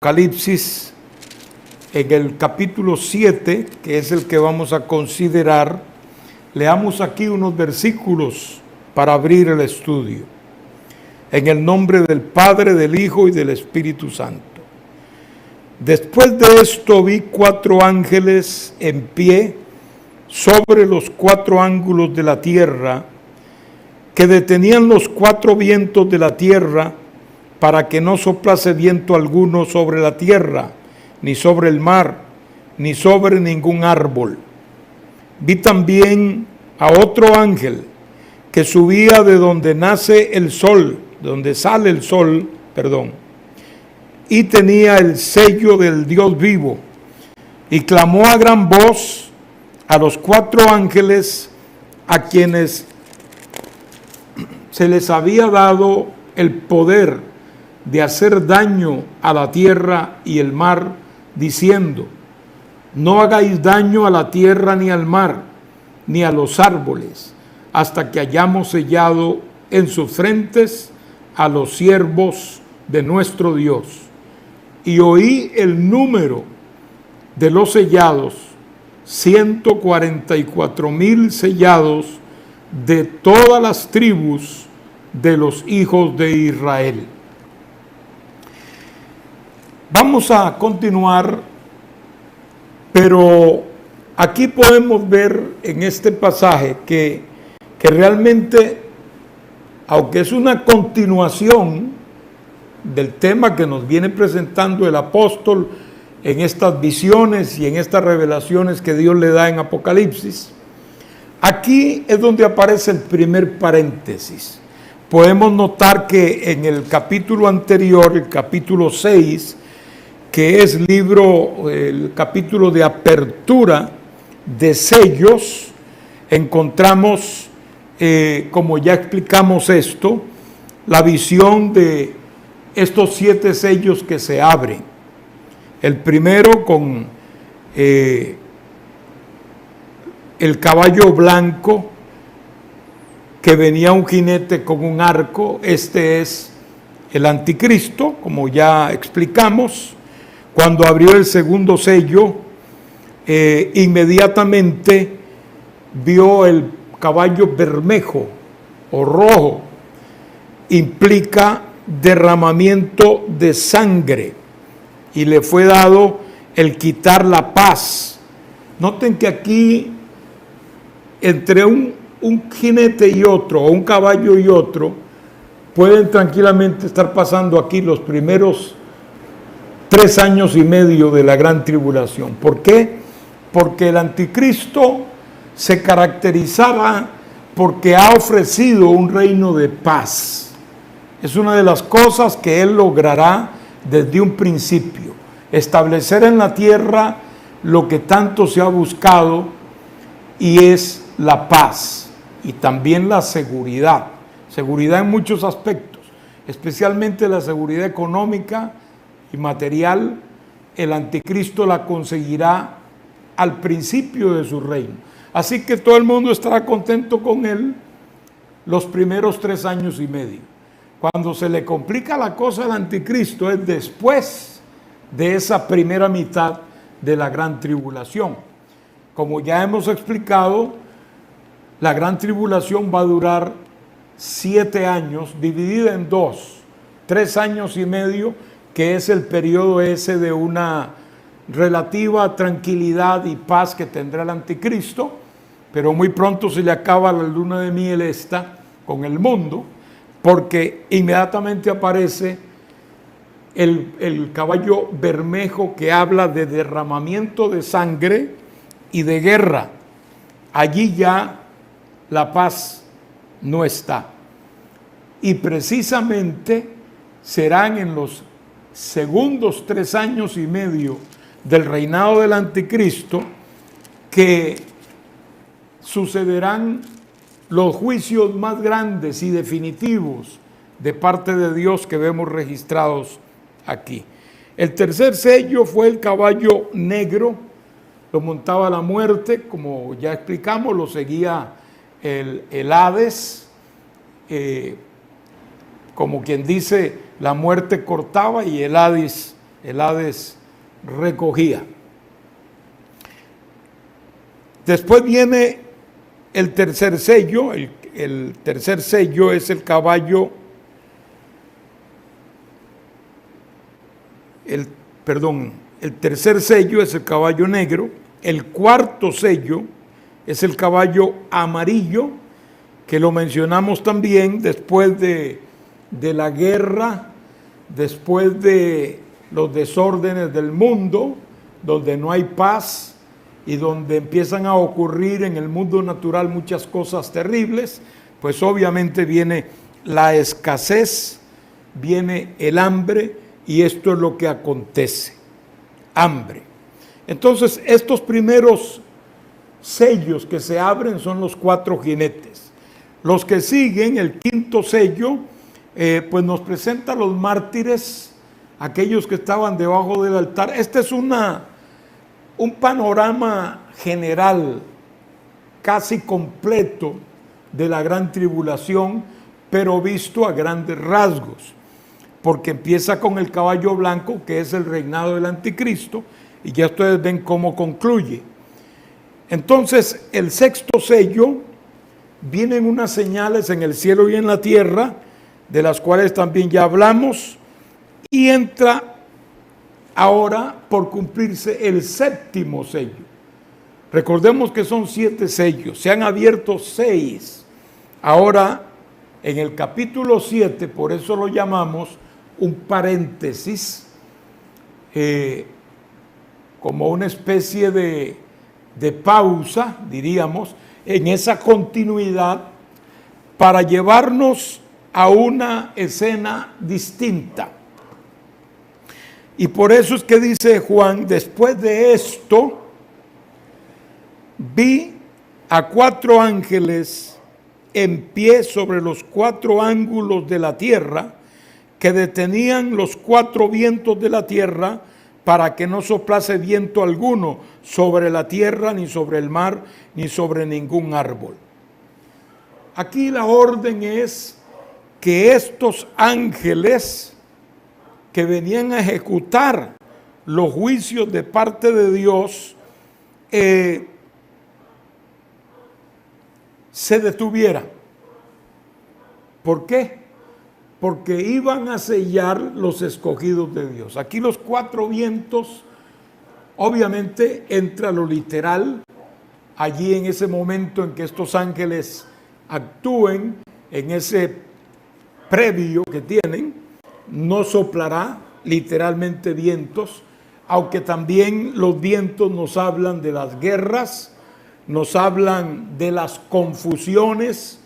Apocalipsis, en el capítulo 7, que es el que vamos a considerar. Leamos aquí unos versículos para abrir el estudio. En el nombre del Padre, del Hijo y del Espíritu Santo. Después de esto vi 4 ángeles en pie sobre los 4 ángulos de la tierra, que detenían los 4 vientos de la tierra, para que no soplase viento alguno sobre la tierra, ni sobre el mar, ni sobre ningún árbol. Vi también a otro ángel que subía de donde nace el sol, donde sale el sol, y tenía el sello del Dios vivo, y clamó a gran voz a los 4 ángeles a quienes se les había dado el poder de hacer daño a la tierra y el mar, diciendo: no hagáis daño a la tierra ni al mar, ni a los árboles, hasta que hayamos sellado en sus frentes a los siervos de nuestro Dios. Y oí el número de los sellados, 144,000 sellados de todas las tribus de los hijos de Israel. Vamos a continuar, pero aquí podemos ver en este pasaje que realmente, aunque es una continuación del tema que nos viene presentando el apóstol en estas visiones y en estas revelaciones que Dios le da en Apocalipsis, aquí es donde aparece el primer paréntesis. Podemos notar que en el capítulo anterior, el capítulo 6, que es el capítulo de apertura de sellos, encontramos, como ya explicamos esto, la visión de estos 7 sellos que se abren. El primero con el caballo blanco, que venía un jinete con un arco. Este es el anticristo, como ya explicamos. Cuando abrió el segundo sello, inmediatamente vio el caballo bermejo o rojo. Implica derramamiento de sangre, y le fue dado el quitar la paz. Noten que aquí, entre un jinete y otro, o un caballo y otro, pueden tranquilamente estar pasando aquí los primeros 3 años y medio de la gran tribulación. ¿Por qué? Porque el anticristo se caracterizaba porque ha ofrecido un reino de paz. Es una de las cosas que él logrará desde un principio: establecer en la tierra lo que tanto se ha buscado, y es la paz y también la seguridad. Seguridad en muchos aspectos, especialmente la seguridad económica y material. El anticristo la conseguirá al principio de su reino. Así que todo el mundo estará contento con él los primeros 3 años y medio. Cuando se le complica la cosa al anticristo es después de esa primera mitad de la gran tribulación. Como ya hemos explicado, la gran tribulación va a durar 7 años, dividida en 2, 3 años y medio, que es el periodo ese de una relativa tranquilidad y paz que tendrá el anticristo, pero muy pronto se le acaba la luna de miel esta con el mundo, porque inmediatamente aparece el caballo bermejo, que habla de derramamiento de sangre y de guerra. Allí ya la paz no está. Y precisamente serán en los segundos 3 años y medio del reinado del anticristo que sucederán los juicios más grandes y definitivos de parte de Dios que vemos registrados aquí. El tercer sello fue el caballo negro, lo montaba la muerte, como ya explicamos, lo seguía el Hades, como quien dice, la muerte cortaba y el Hades el Hades recogía. Después viene el tercer sello. El tercer sello es el caballo, el tercer sello es el caballo negro. El cuarto sello es el caballo amarillo, que lo mencionamos también después de la guerra, después de los desórdenes del mundo, donde no hay paz y donde empiezan a ocurrir en el mundo natural muchas cosas terribles, pues obviamente viene la escasez, viene el hambre, y esto es lo que acontece, hambre. Entonces, estos primeros sellos que se abren son los 4 jinetes. Los que siguen, el quinto sello, pues nos presenta a los mártires, aquellos que estaban debajo del altar. Este es un panorama general, casi completo, de la gran tribulación, pero visto a grandes rasgos, porque empieza con el caballo blanco, que es el reinado del anticristo, y ya ustedes ven cómo concluye. Entonces, el sexto sello, vienen unas señales en el cielo y en la tierra, de las cuales también ya hablamos, y entra ahora por cumplirse el séptimo sello. Recordemos que son 7 sellos, se han abierto 6. Ahora, en el capítulo 7, por eso lo llamamos un paréntesis, como una especie de pausa, diríamos, en esa continuidad, para llevarnos a una escena distinta. Y por eso es que dice Juan, después de esto, vi a 4 ángeles en pie sobre los 4 ángulos de la tierra, que detenían los 4 vientos de la tierra, para que no soplase viento alguno sobre la tierra, ni sobre el mar, ni sobre ningún árbol. Aquí la orden es que estos ángeles que venían a ejecutar los juicios de parte de Dios, se detuvieran. ¿Por qué? Porque iban a sellar los escogidos de Dios. Aquí los 4 vientos, obviamente entra lo literal, allí en ese momento en que estos ángeles actúen, en ese previo que tienen, no soplará literalmente vientos, aunque también los vientos nos hablan de las guerras, nos hablan de las confusiones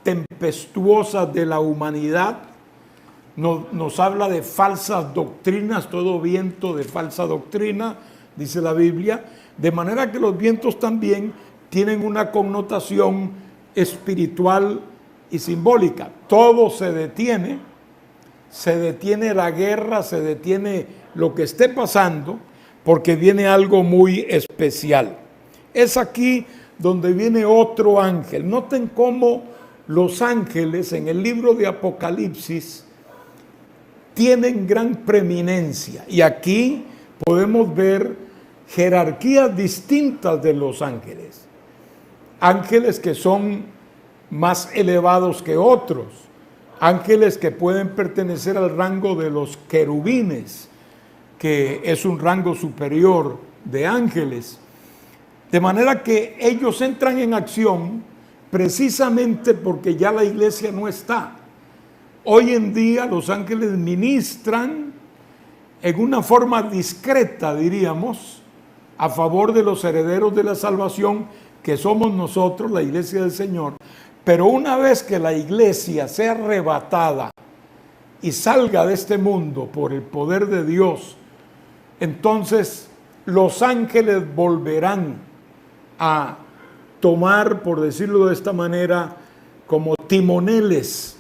tempestuosas de la humanidad, nos habla de falsas doctrinas, todo viento de falsa doctrina, dice la Biblia, de manera que los vientos también tienen una connotación espiritual y simbólica. Todo se detiene la guerra, se detiene lo que esté pasando, porque viene algo muy especial. Es aquí donde viene otro ángel. Noten cómo los ángeles en el libro de Apocalipsis tienen gran preeminencia, y aquí podemos ver jerarquías distintas de los ángeles. Ángeles que son más elevados que otros, ángeles que pueden pertenecer al rango de los querubines, que es un rango superior de ángeles. De manera que ellos entran en acción precisamente porque ya la iglesia no está. Hoy en día los ángeles ministran en una forma discreta, diríamos, a favor de los herederos de la salvación, que somos nosotros, la iglesia del Señor. Pero una vez que la iglesia sea arrebatada y salga de este mundo por el poder de Dios, entonces los ángeles volverán a tomar, por decirlo de esta manera, como timoneles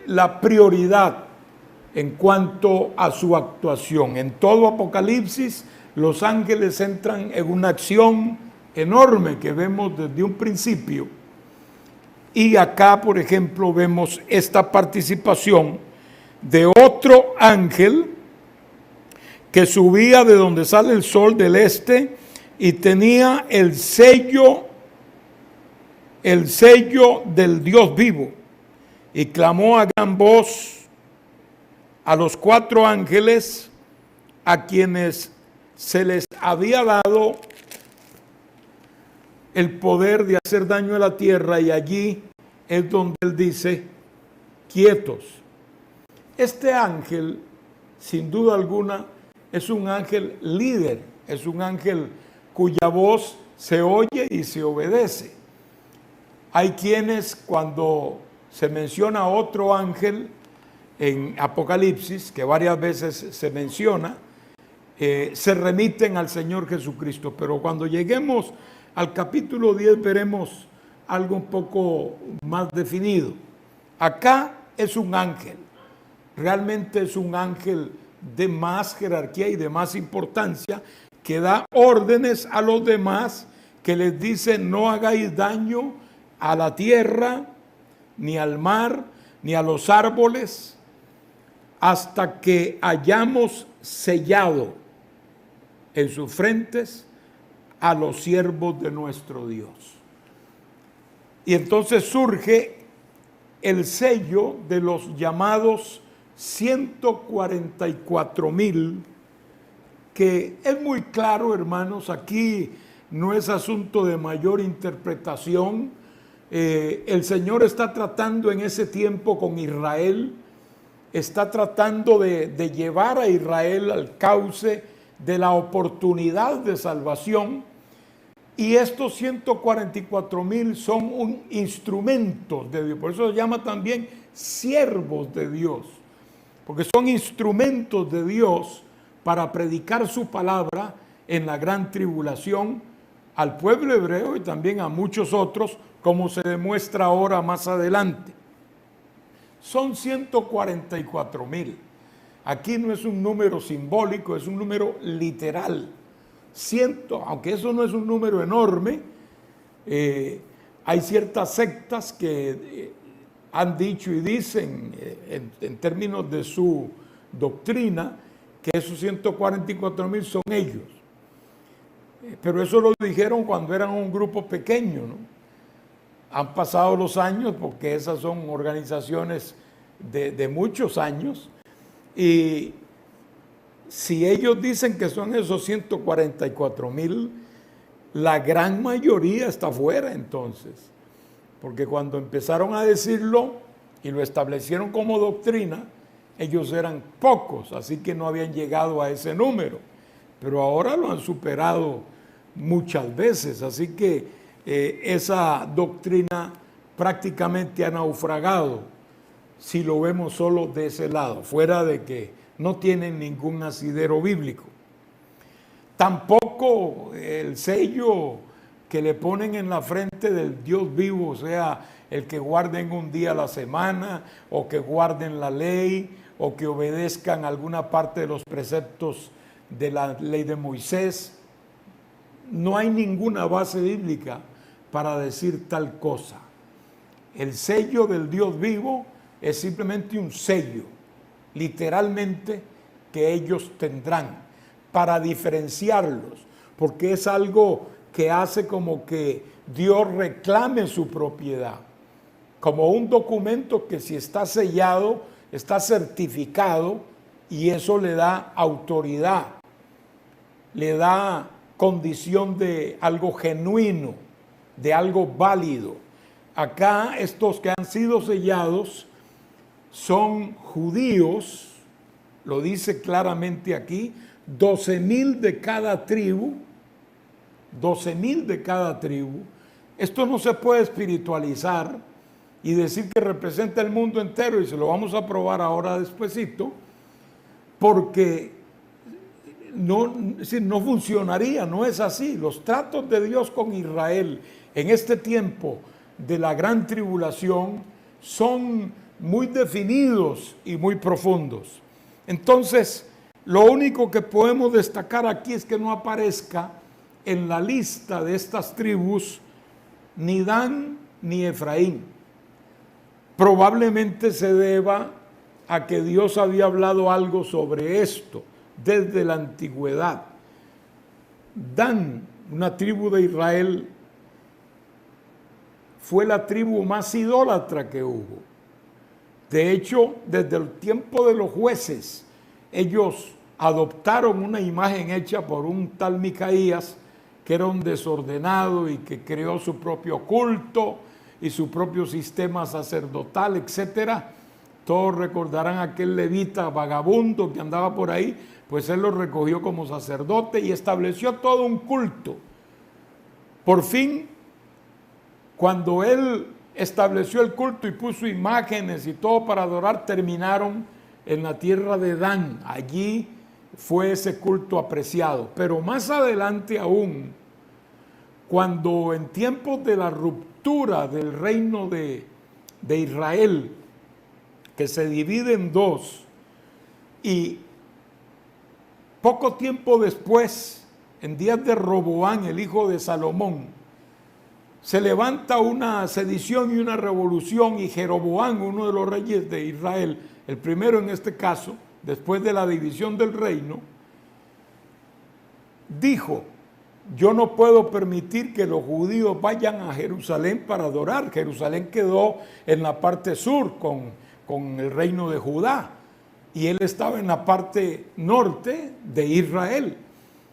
la prioridad en cuanto a su actuación. En todo Apocalipsis, los ángeles entran en una acción enorme que vemos desde un principio. Y acá, por ejemplo, vemos esta participación de otro ángel que subía de donde sale el sol del este y tenía el sello del Dios vivo, y clamó a gran voz a los 4 ángeles a quienes se les había dado el poder de hacer daño a la tierra, y allí es donde él dice: quietos. Este ángel, sin duda alguna, es un ángel líder, es un ángel cuya voz se oye y se obedece. Hay quienes, cuando se menciona otro ángel en Apocalipsis, que varias veces se menciona, se remiten al Señor Jesucristo, pero cuando lleguemos al capítulo 10 veremos algo un poco más definido. Acá es un ángel, realmente es un ángel de más jerarquía y de más importancia, que da órdenes a los demás, que les dice: no hagáis daño a la tierra, ni al mar, ni a los árboles, hasta que hayamos sellado en sus frentes a los siervos de nuestro Dios. Y entonces surge el sello de los llamados 144,000, que es muy claro, hermanos, aquí no es asunto de mayor interpretación. El Señor está tratando en ese tiempo con Israel, está tratando de llevar a Israel al cauce de la oportunidad de salvación, y estos 144,000 son un instrumento de Dios. Por eso se llama también siervos de Dios, porque son instrumentos de Dios para predicar su palabra en la gran tribulación al pueblo hebreo y también a muchos otros, como se demuestra ahora más adelante. Son 144,000. Aquí no es un número simbólico, es un número literal. Aunque eso no es un número enorme, hay ciertas sectas que han dicho y dicen en términos de su doctrina que esos 144,000 son ellos. Pero eso lo dijeron cuando eran un grupo pequeño, ¿no? Han pasado los años, porque esas son organizaciones de muchos años, y si ellos dicen que son esos 144,000, la gran mayoría está fuera entonces, porque cuando empezaron a decirlo y lo establecieron como doctrina, ellos eran pocos, así que no habían llegado a ese número, pero ahora lo han superado muchas veces, así que esa doctrina prácticamente ha naufragado, si lo vemos solo de ese lado, fuera de que no tienen ningún asidero bíblico. Tampoco el sello que le ponen en la frente del Dios vivo, o sea, el que guarden un día a la semana, o que guarden la ley, o que obedezcan alguna parte de los preceptos de la ley de Moisés. No hay ninguna base bíblica para decir tal cosa. El sello del Dios vivo es simplemente un sello, literalmente, que ellos tendrán para diferenciarlos, porque es algo que hace como que Dios reclame su propiedad, como un documento que, si está sellado, está certificado, y eso le da autoridad, le da condición de algo genuino, de algo válido. Acá estos que han sido sellados son judíos, lo dice claramente aquí, 12,000 de cada tribu, 12,000 de cada tribu. Esto no se puede espiritualizar y decir que representa el mundo entero, y se lo vamos a probar ahora despuesito, porque no funcionaría, no es así. Los tratos de Dios con Israel en este tiempo de la gran tribulación son muy definidos y muy profundos. Entonces, lo único que podemos destacar aquí es que no aparezca en la lista de estas tribus ni Dan ni Efraín. Probablemente se deba a que Dios había hablado algo sobre esto desde la antigüedad. Dan, una tribu de Israel, fue la tribu más idólatra que hubo. De hecho, desde el tiempo de los jueces, ellos adoptaron una imagen hecha por un tal Micaías, que era un desordenado y que creó su propio culto y su propio sistema sacerdotal, etcétera. Todos recordarán aquel levita vagabundo que andaba por ahí, pues él lo recogió como sacerdote y estableció todo un culto. Por fin, cuando él estableció el culto y puso imágenes y todo para adorar, terminaron en la tierra de Dan. Allí fue ese culto apreciado. Pero más adelante aún, cuando en tiempos de la ruptura del reino de Israel, que se divide en dos, y poco tiempo después, en días de Roboán, el hijo de Salomón, se levanta una sedición y una revolución, y Jeroboán, uno de los reyes de Israel, el primero en este caso, después de la división del reino, dijo: yo no puedo permitir que los judíos vayan a Jerusalén para adorar. Jerusalén quedó en la parte sur con el reino de Judá, y él estaba en la parte norte de Israel.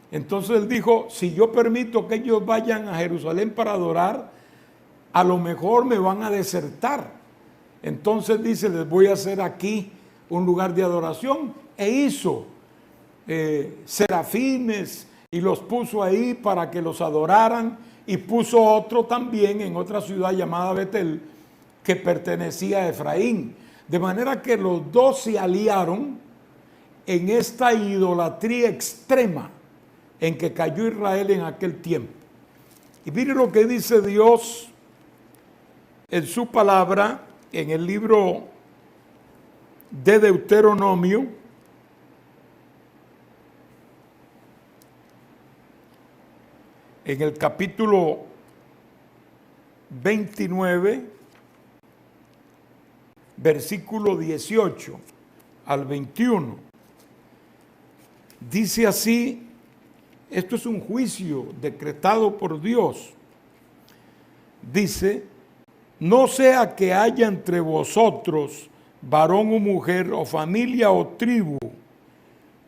Entonces él dijo: si yo permito que ellos vayan a Jerusalén para adorar, a lo mejor me van a desertar. Entonces dice: les voy a hacer aquí un lugar de adoración, e hizo serafines y los puso ahí para que los adoraran, y puso otro también en otra ciudad llamada Betel, que pertenecía a Efraín. De manera que los dos se aliaron en esta idolatría extrema en que cayó Israel en aquel tiempo. Y mire lo que dice Dios en su palabra, en el libro de Deuteronomio, en el capítulo 29, versículo 18 al 21. Dice así: esto es un juicio decretado por Dios. Dice: no sea que haya entre vosotros varón o mujer, o familia o tribu,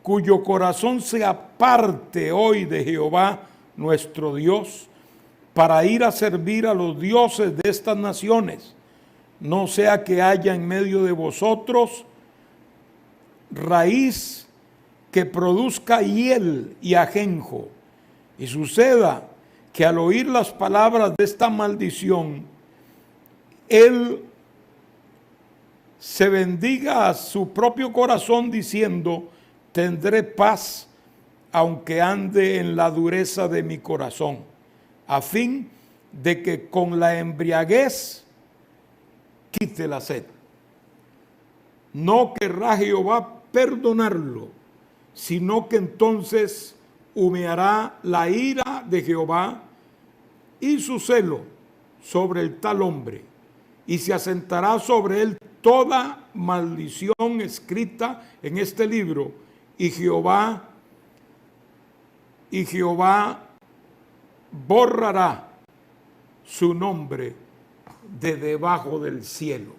cuyo corazón se aparte hoy de Jehová nuestro Dios, para ir a servir a los dioses de estas naciones. No sea que haya en medio de vosotros raíz que produzca hiel y ajenjo, y suceda que al oír las palabras de esta maldición, él se bendiga a su propio corazón diciendo: tendré paz aunque ande en la dureza de mi corazón, a fin de que con la embriaguez quite la sed. No querrá Jehová perdonarlo, sino que entonces humeará la ira de Jehová y su celo sobre el tal hombre, y se asentará sobre él toda maldición escrita en este libro, y Jehová borrará su nombre de debajo del cielo.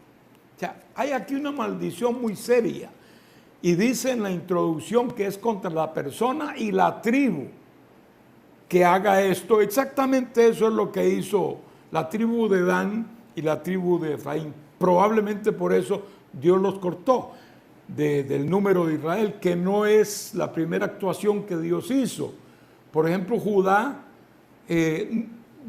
O sea, hay aquí una maldición muy seria, y dice en la introducción que es contra la persona y la tribu que haga esto. Exactamente eso es lo que hizo la tribu de Dan y la tribu de Efraín. Probablemente por eso Dios los cortó del número de Israel, que no es la primera actuación que Dios hizo. Por ejemplo, Judá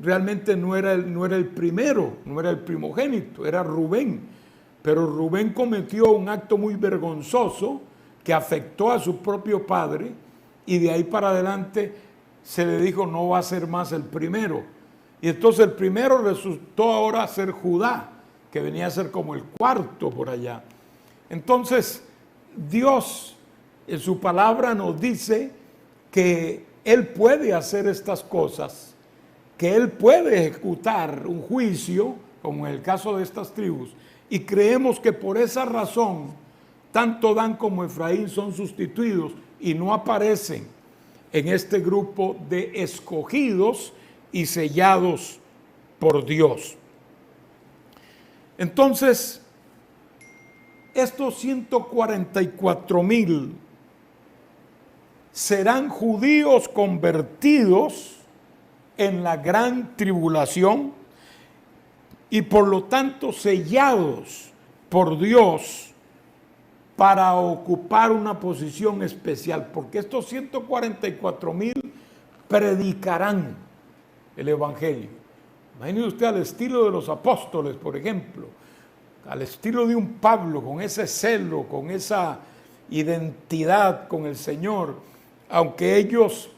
realmente no era el primero, no era el primogénito, era Rubén. Pero Rubén cometió un acto muy vergonzoso que afectó a su propio padre, y de ahí para adelante se le dijo: no va a ser más el primero. Y entonces el primero resultó ahora ser Judá, que venía a ser como el cuarto por allá. Entonces Dios en su palabra nos dice que Él puede hacer estas cosas, que Él puede ejecutar un juicio, como en el caso de estas tribus, y creemos que por esa razón tanto Dan como Efraín son sustituidos y no aparecen en este grupo de escogidos y sellados por Dios. Entonces, estos 144,000 serán judíos convertidos en la gran tribulación y por lo tanto sellados por Dios para ocupar una posición especial, porque estos 144,000 predicarán el Evangelio. Imagínese usted al estilo de los apóstoles, por ejemplo, al estilo de un Pablo, con ese celo, con esa identidad con el Señor, aunque ellos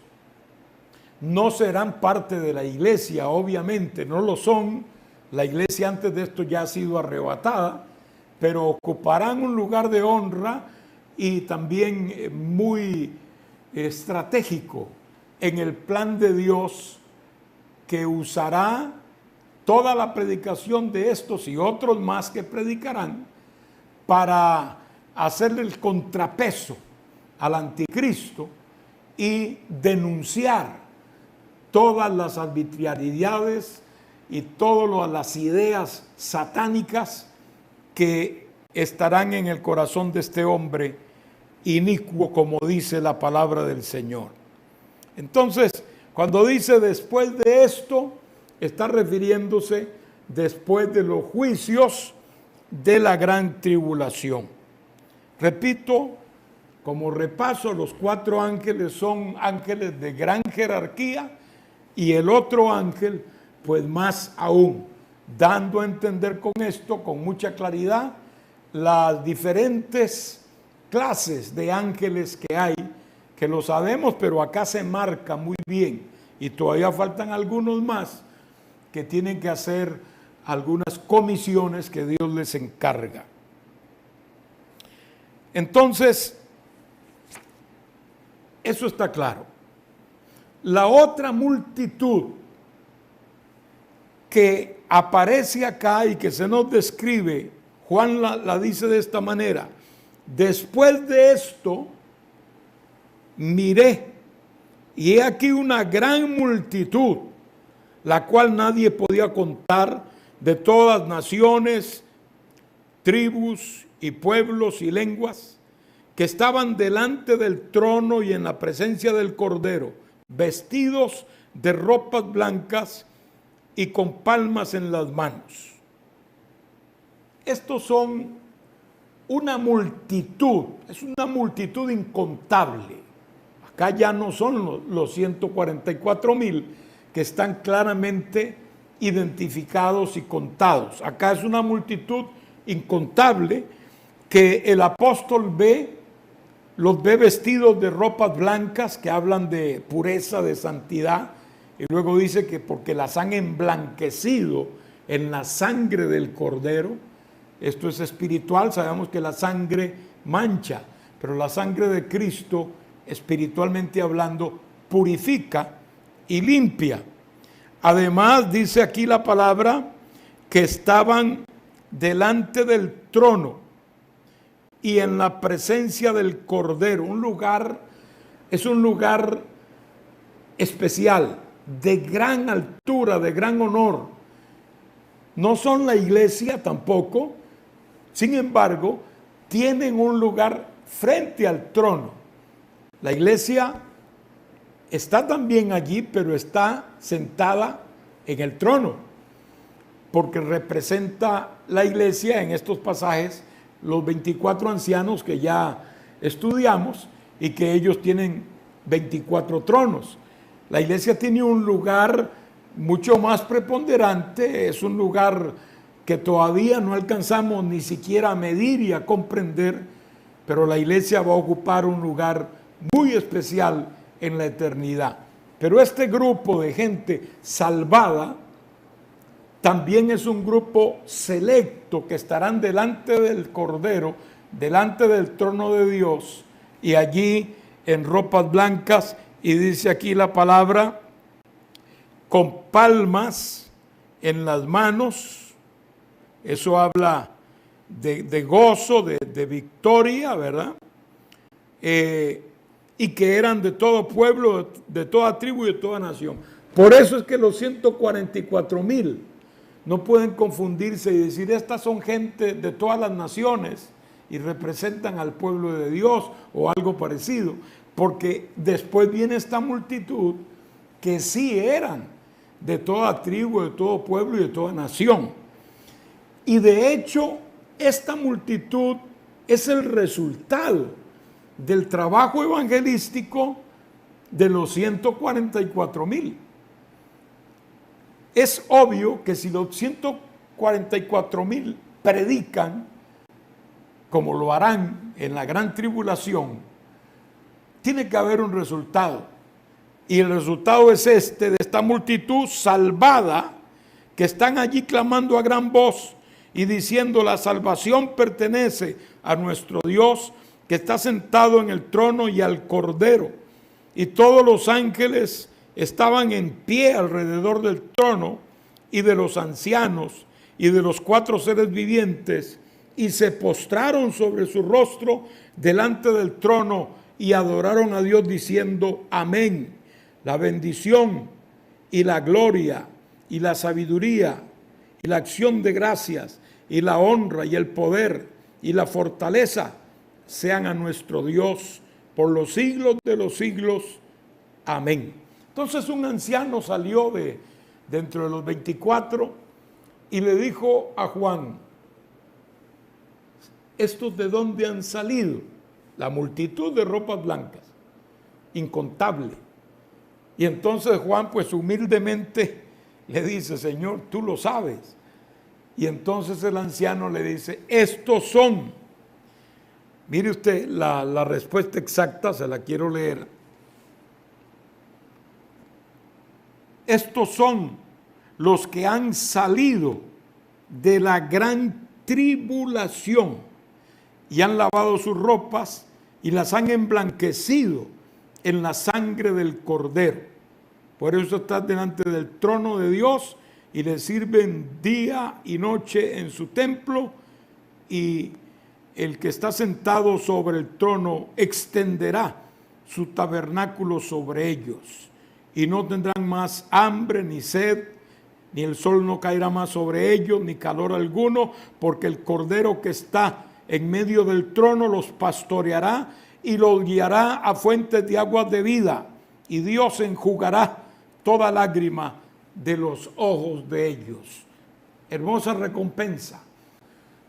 no serán parte de la iglesia, obviamente, no lo son. La iglesia antes de esto ya ha sido arrebatada, pero ocuparán un lugar de honra y también muy estratégico en el plan de Dios, que usará toda la predicación de estos y otros más que predicarán para hacerle el contrapeso al anticristo y denunciar todas las arbitrariedades y todas las ideas satánicas que estarán en el corazón de este hombre inicuo, como dice la palabra del Señor. Entonces, cuando dice después de esto, está refiriéndose después de los juicios de la gran tribulación. Repito, como repaso, los 4 ángeles son ángeles de gran jerarquía y el otro ángel, pues más aún, dando a entender con esto, con mucha claridad, las diferentes clases de ángeles que hay, que lo sabemos, pero acá se marca muy bien y todavía faltan algunos más que tienen que hacer algunas comisiones que Dios les encarga. Entonces, eso está claro. La otra multitud que aparece acá y que se nos describe, Juan la dice de esta manera: después de esto miré, y he aquí una gran multitud, la cual nadie podía contar, de todas naciones, tribus y pueblos y lenguas, que estaban delante del trono y en la presencia del Cordero, vestidos de ropas blancas y con palmas en las manos. Estos son una multitud, es una multitud incontable. Acá ya no son los 144,000 que están claramente identificados y contados. Acá es una multitud incontable que el apóstol los ve vestidos de ropas blancas que hablan de pureza, de santidad, y luego dice que porque las han emblanquecido en la sangre del Cordero. Esto es espiritual, sabemos que la sangre mancha, pero la sangre de Cristo, espiritualmente hablando, purifica y limpia. Además, dice aquí la palabra que estaban delante del trono y en la presencia del Cordero. Es un lugar especial, de gran altura, de gran honor. No son la iglesia tampoco, sin embargo, tienen un lugar frente al trono. La iglesia está también allí, pero está sentada en el trono, porque representa la iglesia en estos pasajes los 24 ancianos que ya estudiamos y que ellos tienen 24 tronos. La iglesia tiene un lugar mucho más preponderante, es un lugar que todavía no alcanzamos ni siquiera a medir y a comprender, pero la iglesia va a ocupar un lugar muy especial en la eternidad. Pero este grupo de gente salvada también es un grupo selecto que estarán delante del Cordero, delante del trono de Dios, y allí en ropas blancas, y dice aquí la palabra, con palmas en las manos. Eso habla de gozo, de victoria, ¿verdad? Y que eran de todo pueblo, de toda tribu y de toda nación. Por eso es que los 144,000 no pueden confundirse y decir, estas son gente de todas las naciones y representan al pueblo de Dios o algo parecido, porque después viene esta multitud que sí eran de toda tribu, de todo pueblo y de toda nación. Y de hecho, esta multitud es el resultado del trabajo evangelístico de los 144,000. Es obvio que si los 144,000 predican, como lo harán en la gran tribulación, tiene que haber un resultado. Y el resultado es de esta multitud salvada, que están allí clamando a gran voz y diciendo, la salvación pertenece a nuestro Dios, que está sentado en el trono, y al Cordero. Y todos los ángeles estaban en pie alrededor del trono y de los ancianos y de los 4 seres vivientes, y se postraron sobre su rostro delante del trono y adoraron a Dios diciendo, amén. La bendición y la gloria y la sabiduría y la acción de gracias y la honra y el poder y la fortaleza sean a nuestro Dios por los siglos de los siglos. Amén. Entonces un anciano salió de dentro de los 24 y le dijo a Juan, ¿estos de dónde han salido? La multitud de ropas blancas, incontable. Y entonces Juan, pues humildemente le dice, Señor, tú lo sabes. Y entonces el anciano le dice, estos son. Mire usted, la respuesta exacta se la quiero leer. Estos son los que han salido de la gran tribulación y han lavado sus ropas y las han emblanquecido en la sangre del Cordero. Por eso están delante del trono de Dios y le sirven día y noche en su templo, y el que está sentado sobre el trono extenderá su tabernáculo sobre ellos, y no tendrán más hambre ni sed, ni el sol no caerá más sobre ellos, ni calor alguno, porque el Cordero que está en medio del trono los pastoreará y los guiará a fuentes de aguas de vida, y Dios enjugará toda lágrima de los ojos de ellos. Hermosa recompensa,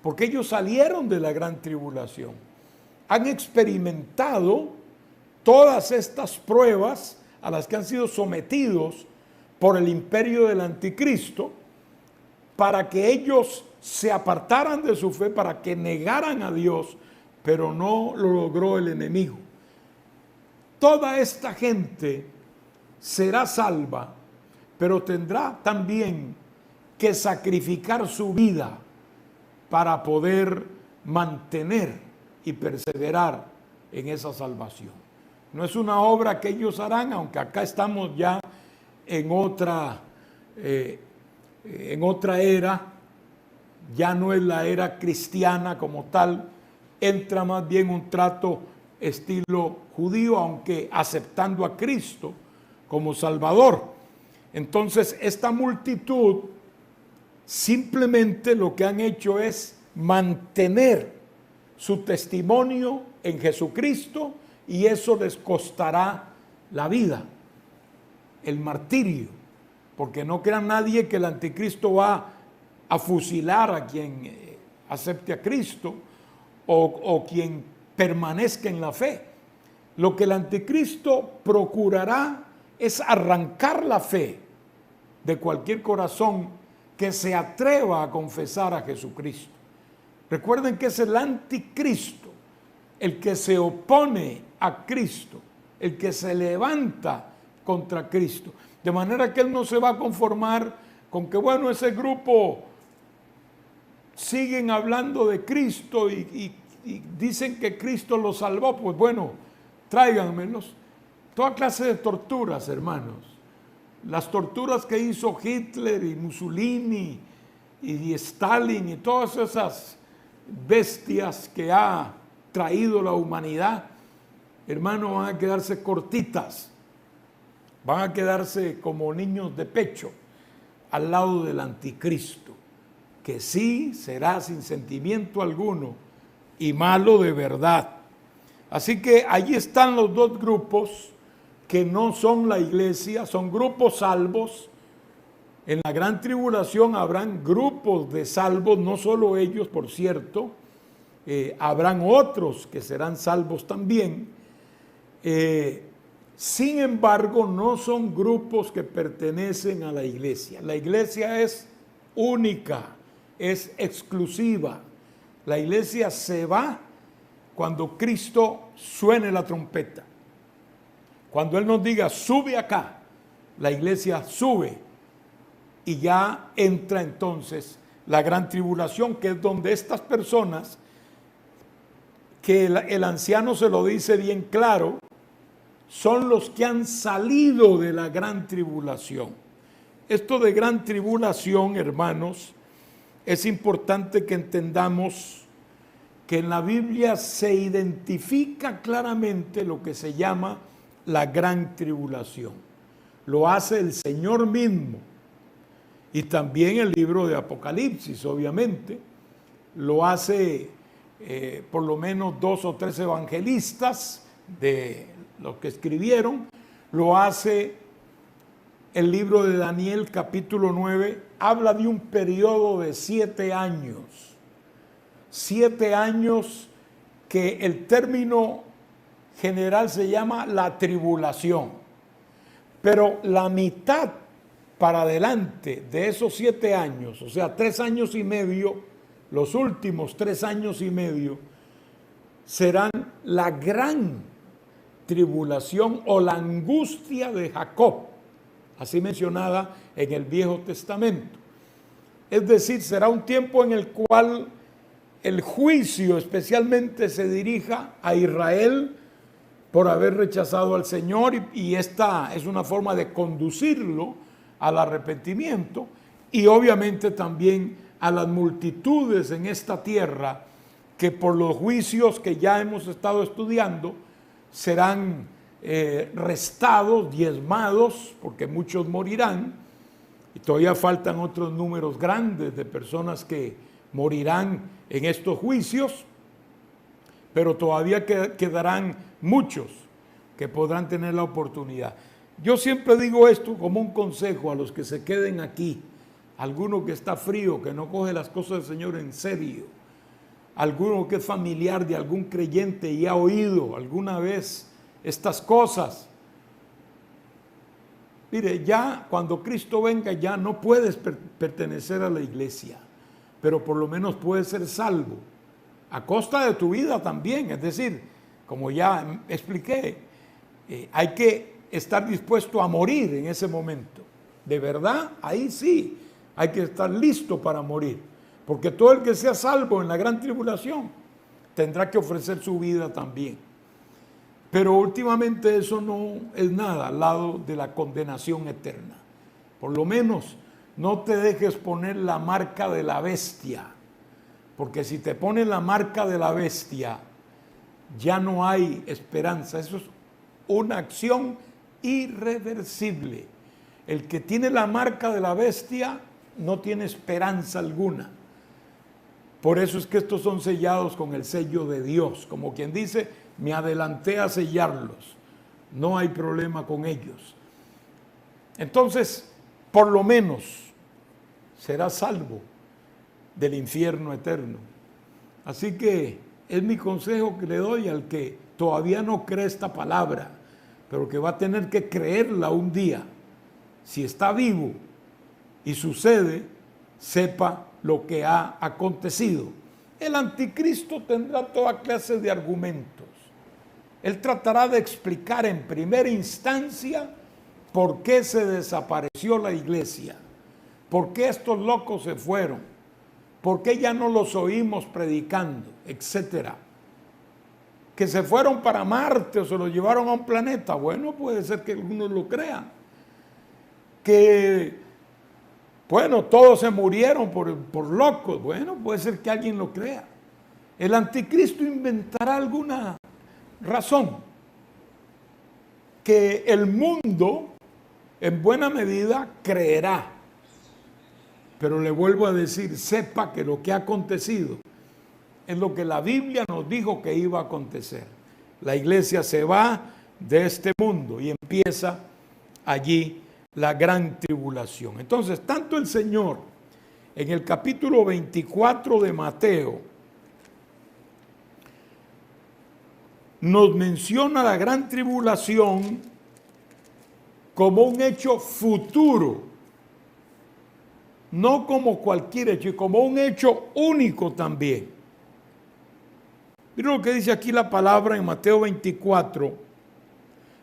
porque ellos salieron de la gran tribulación, han experimentado todas estas pruebas a las que han sido sometidos por el imperio del anticristo, para que ellos se apartaran de su fe, para que negaran a Dios, pero no lo logró el enemigo. Toda esta gente será salva, pero tendrá también que sacrificar su vida para poder mantener y perseverar en esa salvación. No es una obra que ellos harán, aunque acá estamos ya en otra era, ya no es la era cristiana como tal, entra más bien un trato estilo judío, aunque aceptando a Cristo como Salvador. Entonces, esta multitud simplemente lo que han hecho es mantener su testimonio en Jesucristo, y eso les costará la vida, el martirio, porque no crea nadie que el anticristo va a fusilar a quien acepte a Cristo o quien permanezca en la fe. Lo que el anticristo procurará es arrancar la fe de cualquier corazón que se atreva a confesar a Jesucristo. Recuerden que es el anticristo el que se opone a Cristo, el que se levanta contra Cristo. De manera que él no se va a conformar con que, bueno, ese grupo siguen hablando de Cristo y dicen que Cristo los salvó. Pues bueno, tráiganmelos. Toda clase de torturas, hermanos. Las torturas que hizo Hitler y Mussolini y Stalin y todas esas bestias que ha traído la humanidad, hermano, van a quedarse cortitas, van a quedarse como niños de pecho al lado del anticristo, que sí será sin sentimiento alguno y malo de verdad. Así que allí están los dos grupos que no son la iglesia, son grupos salvos. En la gran tribulación habrán grupos de salvos, no solo ellos, por cierto, habrán otros que serán salvos también. Sin embargo, no son grupos que pertenecen a la iglesia. La iglesia es única, es exclusiva. La iglesia se va cuando Cristo suene la trompeta. Cuando Él nos diga, sube acá, la iglesia sube y ya entra entonces la gran tribulación, que es donde estas personas, que el anciano se lo dice bien claro, son los que han salido de la gran tribulación. Esto de gran tribulación, hermanos, es importante que entendamos que en la Biblia se identifica claramente lo que se llama la gran tribulación. Lo hace el Señor mismo. Y también el libro de Apocalipsis, obviamente. Lo hace por lo menos 2 o 3 evangelistas de los que escribieron. Lo hace el libro de Daniel, capítulo 9. Habla de un periodo de 7 años. 7 años que el término general se llama la tribulación. Pero la mitad para adelante de esos 7 años, o sea, 3 años y medio, los últimos 3 años y medio, serán la gran tribulación o la angustia de Jacob, así mencionada en el Viejo Testamento. Es decir, será un tiempo en el cual el juicio especialmente se dirija a Israel por haber rechazado al Señor, y esta es una forma de conducirlo al arrepentimiento, y obviamente también a las multitudes en esta tierra que por los juicios que ya hemos estado estudiando serán restados, diezmados, porque muchos morirán, y todavía faltan otros números grandes de personas que morirán en estos juicios, pero todavía quedarán muchos que podrán tener la oportunidad. Yo siempre digo esto como un consejo a los que se queden aquí, alguno que está frío, que no coge las cosas del Señor en serio, alguno que es familiar de algún creyente y ha oído alguna vez estas cosas. Mire, ya cuando Cristo venga ya no puedes pertenecer a la iglesia, pero por lo menos puedes ser salvo, a costa de tu vida también. Es decir, como ya expliqué, hay que estar dispuesto a morir en ese momento. De verdad, ahí sí, hay que estar listo para morir, porque todo el que sea salvo en la gran tribulación tendrá que ofrecer su vida también. Pero últimamente eso no es nada al lado de la condenación eterna. Por lo menos no te dejes poner la marca de la bestia, porque si te pones la marca de la bestia, ya no hay esperanza. Eso es una acción irreversible. El que tiene la marca de la bestia no tiene esperanza alguna. Por eso es que estos son sellados con el sello de Dios, como quien dice, me adelanté a sellarlos, no hay problema con ellos. Entonces, por lo menos será salvo del infierno eterno. Así que es mi consejo que le doy al que todavía no cree esta palabra, pero que va a tener que creerla un día. Si está vivo y sucede, sepa lo que ha acontecido. El anticristo tendrá toda clase de argumentos. Él tratará de explicar en primera instancia por qué se desapareció la iglesia, por qué estos locos se fueron, por qué ya no los oímos predicando, etcétera. Que se fueron para Marte o se los llevaron a un planeta. Bueno, puede ser que algunos lo crean. Que, bueno, todos se murieron por locos. Bueno, puede ser que alguien lo crea. El anticristo inventará alguna razón que el mundo en buena medida creerá. Pero le vuelvo a decir, sepa que lo que ha acontecido es lo que la Biblia nos dijo que iba a acontecer. La iglesia se va de este mundo y empieza allí la gran tribulación. Entonces, tanto el Señor en el capítulo 24 de Mateo nos menciona la gran tribulación como un hecho futuro, no como cualquier hecho, y como un hecho único también. Miren lo que dice aquí la palabra en Mateo 24,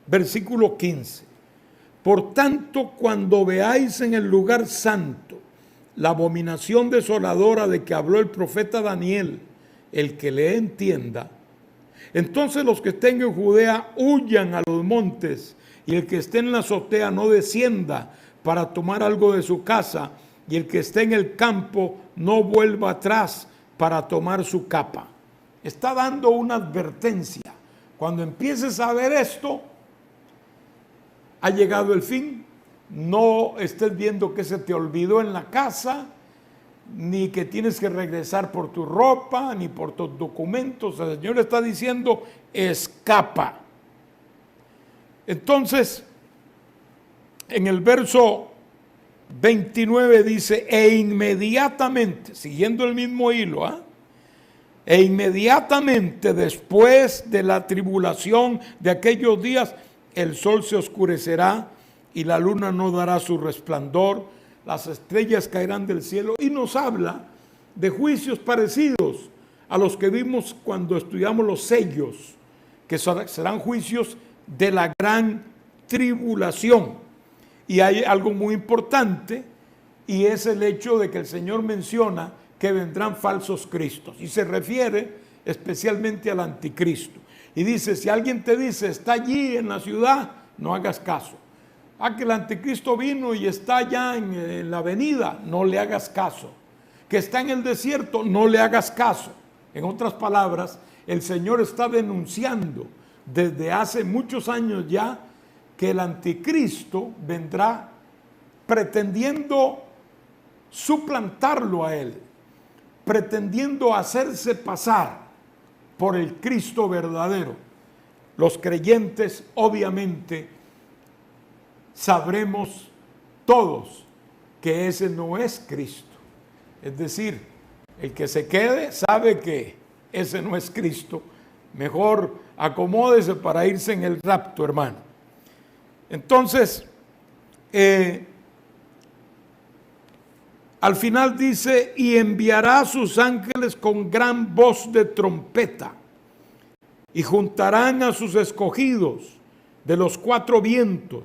versículo 15. Por tanto, cuando veáis en el lugar santo la abominación desoladora de que habló el profeta Daniel, el que le entienda, entonces los que estén en Judea huyan a los montes, y el que esté en la azotea no descienda para tomar algo de su casa, y el que esté en el campo no vuelva atrás para tomar su capa. Está dando una advertencia. Cuando empieces a ver esto, ha llegado el fin. No estés viendo que se te olvidó en la casa, ni que tienes que regresar por tu ropa, ni por tus documentos. El Señor está diciendo, escapa. Entonces, en el verso 29 dice, e inmediatamente, siguiendo el mismo hilo, e inmediatamente después de la tribulación de aquellos días, el sol se oscurecerá y la luna no dará su resplandor, las estrellas caerán del cielo, y nos habla de juicios parecidos a los que vimos cuando estudiamos los sellos, que serán juicios de la gran tribulación. Y hay algo muy importante, y es el hecho de que el Señor menciona que vendrán falsos cristos, y se refiere especialmente al anticristo. Y dice, si alguien te dice, está allí en la ciudad, no hagas caso. Que el anticristo vino y está allá en la avenida, no le hagas caso. Que está en el desierto, no le hagas caso. En otras palabras, el Señor está denunciando desde hace muchos años ya que el anticristo vendrá pretendiendo suplantarlo a él, pretendiendo hacerse pasar por el Cristo verdadero. Los creyentes obviamente sabremos todos que ese no es Cristo. Es decir, el que se quede sabe que ese no es Cristo. Mejor acomódese para irse en el rapto, hermano. Entonces, al final dice, y enviará a sus ángeles con gran voz de trompeta, y juntarán a sus escogidos de los cuatro vientos,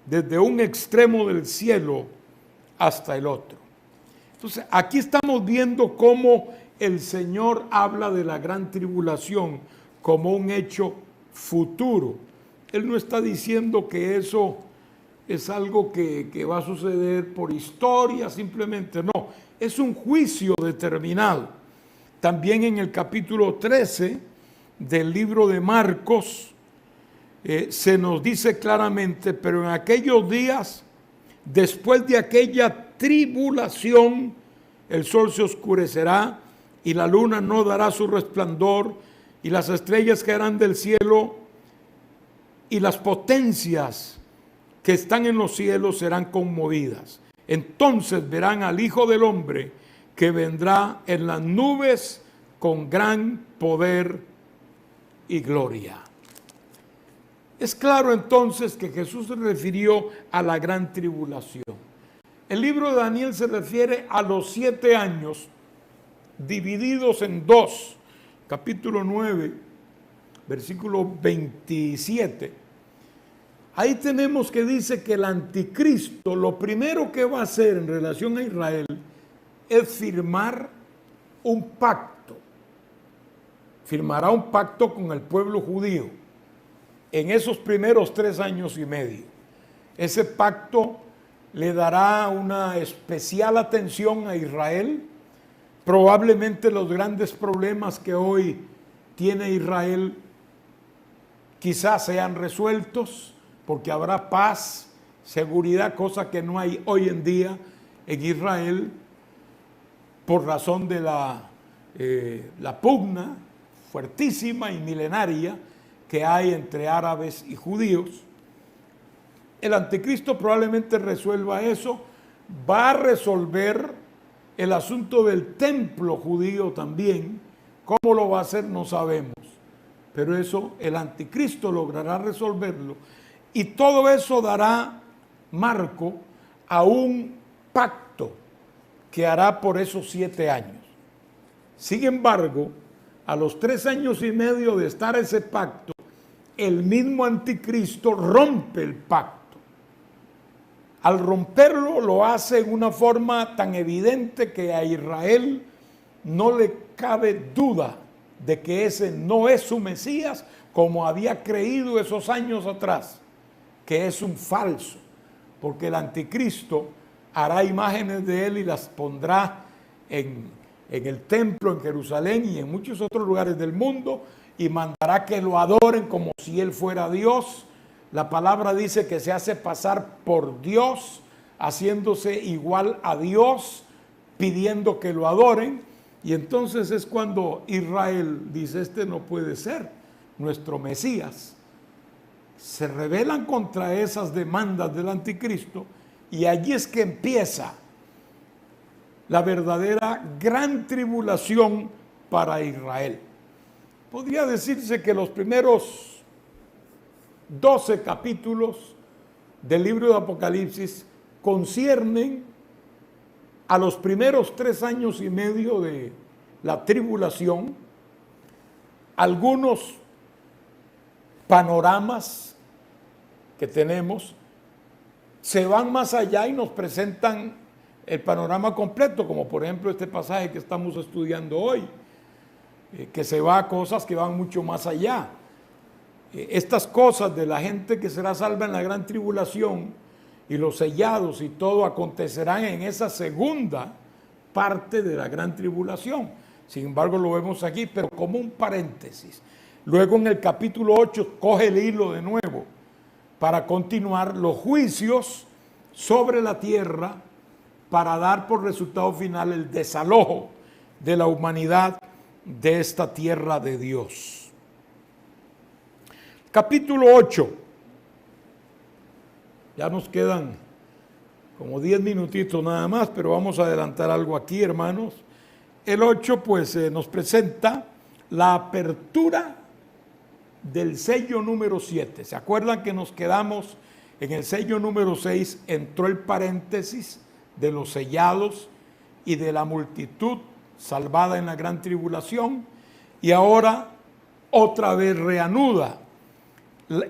desde un extremo del cielo hasta el otro. Entonces, aquí estamos viendo cómo el Señor habla de la gran tribulación como un hecho futuro. Él no está diciendo que eso es algo que va a suceder por historia, simplemente no. Es un juicio determinado. También en el capítulo 13 del libro de Marcos se nos dice claramente, pero en aquellos días, después de aquella tribulación, el sol se oscurecerá y la luna no dará su resplandor y las estrellas caerán del cielo y las potencias que están en los cielos serán conmovidas. Entonces verán al Hijo del Hombre que vendrá en las nubes con gran poder y gloria. Es claro entonces que Jesús se refirió a la gran tribulación. El libro de Daniel se refiere a los 7 años divididos en dos. Capítulo 9, versículo 27. Ahí tenemos que dice que el anticristo lo primero que va a hacer en relación a Israel es firmar un pacto. Firmará un pacto con el pueblo judío en esos primeros 3 años y medio. Ese pacto le dará una especial atención a Israel, Probablemente los grandes problemas que hoy tiene Israel quizás sean resueltos porque habrá paz, seguridad, cosa que no hay hoy en día en Israel por razón de la pugna fuertísima y milenaria que hay entre árabes y judíos. El anticristo probablemente resuelva eso, va a resolver el asunto del templo judío también. ¿Cómo lo va a hacer? No sabemos. Pero eso el anticristo logrará resolverlo. Y todo eso dará marco a un pacto que hará por esos 7 años. Sin embargo, a los 3 años y medio de estar ese pacto, el mismo anticristo rompe el pacto. Al romperlo lo hace en una forma tan evidente que a Israel no le cabe duda de que ese no es su Mesías, como había creído esos años atrás, que es un falso, porque el anticristo hará imágenes de él y las pondrá en el templo en Jerusalén y en muchos otros lugares del mundo, y mandará que lo adoren como si él fuera Dios. La palabra dice que se hace pasar por Dios, haciéndose igual a Dios, pidiendo que lo adoren. Y entonces es cuando Israel dice: este no puede ser nuestro Mesías. Se rebelan contra esas demandas del anticristo, y allí es que empieza la verdadera gran tribulación para Israel. Podría decirse que los primeros 12 capítulos del libro de Apocalipsis conciernen a los primeros 3 años y medio de la tribulación, algunos panoramas que tenemos se van más allá y nos presentan el panorama completo, como por ejemplo este pasaje que estamos estudiando hoy, que se va a cosas que van mucho más allá. Estas cosas de la gente que será salva en la gran tribulación y los sellados y todo acontecerán en esa segunda parte de la gran tribulación. Sin embargo, lo vemos aquí, pero como un paréntesis. Luego en el capítulo 8 coge el hilo de nuevo para continuar los juicios sobre la tierra, para dar por resultado final el desalojo de la humanidad de esta tierra de Dios. Capítulo 8. Ya nos quedan como 10 minutitos nada más, pero vamos a adelantar algo aquí, hermanos. El 8 pues nos presenta la apertura del sello número 7. ¿Se acuerdan que nos quedamos en el sello número 6? Entró el paréntesis de los sellados y de la multitud salvada en la gran tribulación, y ahora otra vez reanuda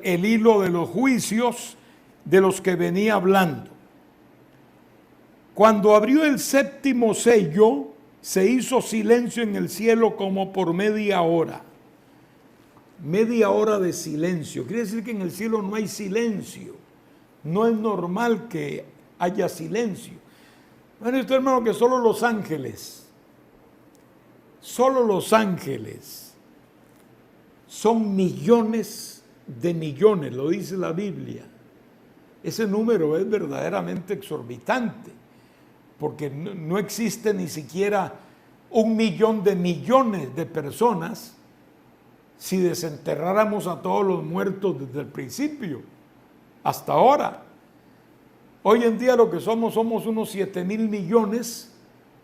el hilo de los juicios de los que venía hablando. Cuando abrió el 7º sello, se hizo silencio en el cielo como por media hora. Media hora de silencio. Quiere decir que en el cielo no hay silencio. No es normal que haya silencio. Bueno, esto, hermano, que solo los ángeles son millones de millones, lo dice la Biblia. Ese número es verdaderamente exorbitante, porque no existe ni siquiera 1 millón de millones de personas si desenterráramos a todos los muertos desde el principio hasta ahora. Hoy en día lo que somos unos 7,000 millones,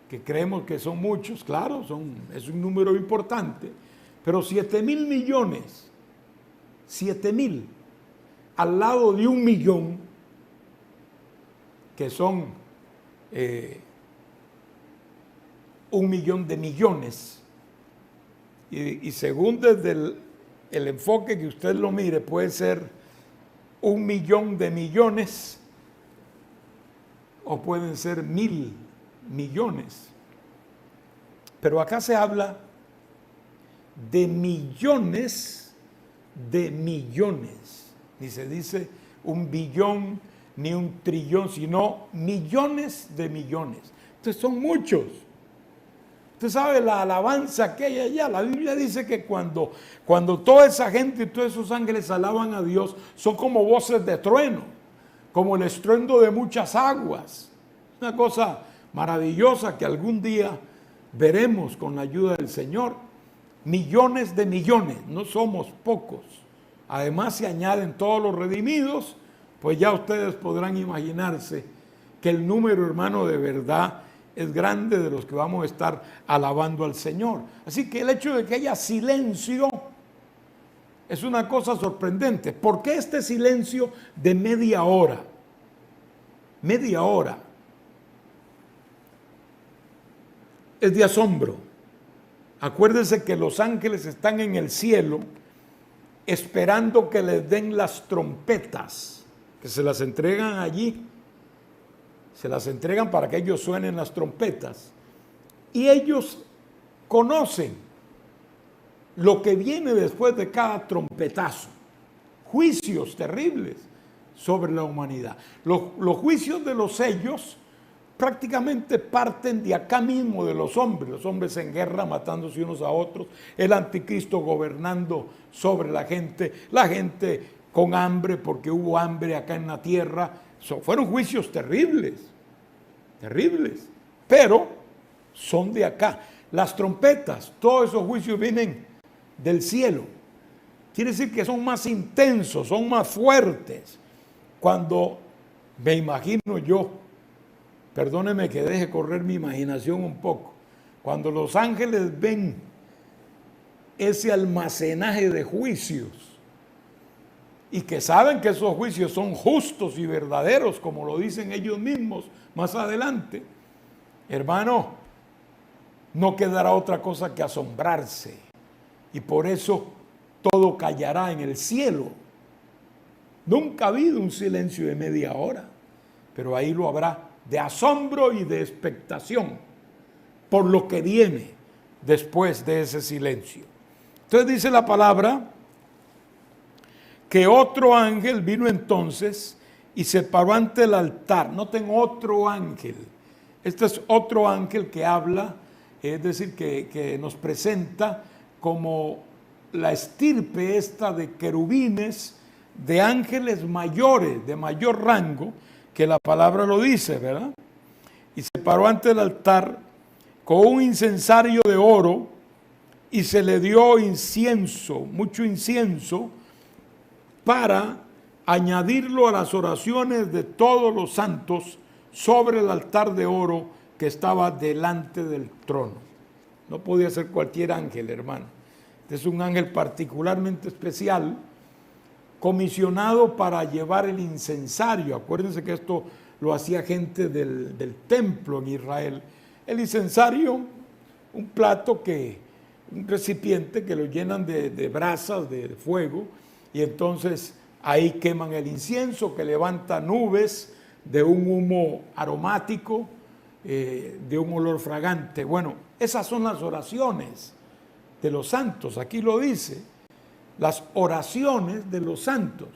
que creemos que son muchos, claro, es un número importante, pero 7,000 millones, 7,000, al lado de 1 millón, que son 1 millón de millones. Y según desde el enfoque que usted lo mire, puede ser 1 millón de millones o pueden ser 1,000 millones. Pero acá se habla de millones de millones. Ni se dice 1 billón ni 1 trillón, sino millones de millones. Entonces son muchos. Usted sabe la alabanza que hay allá. La Biblia dice que cuando toda esa gente y todos esos ángeles alaban a Dios, son como voces de trueno, como el estruendo de muchas aguas. Una cosa maravillosa que algún día veremos con la ayuda del Señor. Millones de millones, no somos pocos. Además se añaden todos los redimidos, pues ya ustedes podrán imaginarse que el número, hermano, de verdad es grande de los que vamos a estar alabando al Señor. Así que el hecho de que haya silencio es una cosa sorprendente. ¿Por qué este silencio de media hora? Media hora. Es de asombro. Acuérdense que los ángeles están en el cielo esperando que les den las trompetas, que se las entregan allí. Se las entregan para que ellos suenen las trompetas. Y ellos conocen lo que viene después de cada trompetazo. Juicios terribles sobre la humanidad. Los juicios de los sellos prácticamente parten de acá mismo de los hombres. Los hombres en guerra, matándose unos a otros. El anticristo gobernando sobre la gente con hambre porque hubo hambre acá en la tierra. Fueron juicios terribles, terribles, pero son de acá. Las trompetas, todos esos juicios vienen del cielo. Quiere decir que son más intensos, son más fuertes. Cuando me imagino yo, perdóneme que deje correr mi imaginación un poco, cuando los ángeles ven ese almacenaje de juicios, y que saben que esos juicios son justos y verdaderos, como lo dicen ellos mismos más adelante, hermano, no quedará otra cosa que asombrarse. Y por eso todo callará en el cielo. Nunca ha habido un silencio de media hora, pero ahí lo habrá, de asombro y de expectación por lo que viene después de ese silencio. Entonces dice la palabra que otro ángel vino entonces y se paró ante el altar. Noten, otro ángel. Este es otro ángel que habla, es decir, que nos presenta como la estirpe esta de querubines, de ángeles mayores, de mayor rango, que la palabra lo dice, ¿verdad? Y se paró ante el altar con un incensario de oro y se le dio incienso, mucho incienso, para añadirlo a las oraciones de todos los santos sobre el altar de oro que estaba delante del trono. No podía ser cualquier ángel, hermano. Este es un ángel particularmente especial, comisionado para llevar el incensario. Acuérdense que esto lo hacía gente del templo en Israel. El incensario, un plato un recipiente que lo llenan de brasas, de fuego, y entonces ahí queman el incienso que levanta nubes de un humo aromático, de un olor fragante. Bueno, esas son las oraciones de los santos. Aquí lo dice, las oraciones de los santos.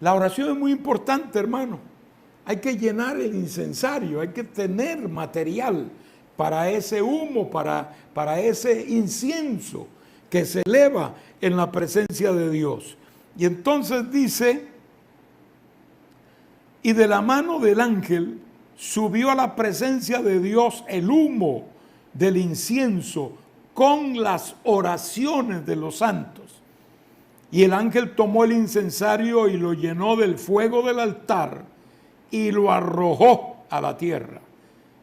La oración es muy importante, hermano. Hay que llenar el incensario, hay que tener material para ese humo, para ese incienso que se eleva en la presencia de Dios. Y entonces dice, y de la mano del ángel subió a la presencia de Dios el humo del incienso con las oraciones de los santos. Y el ángel tomó el incensario y lo llenó del fuego del altar y lo arrojó a la tierra.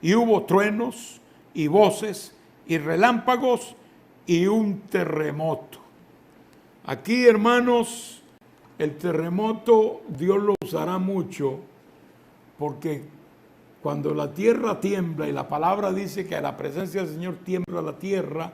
Y hubo truenos y voces y relámpagos y un terremoto. Aquí, hermanos, el terremoto Dios lo usará mucho, porque cuando la tierra tiembla, y la palabra dice que a la presencia del Señor tiembla la tierra,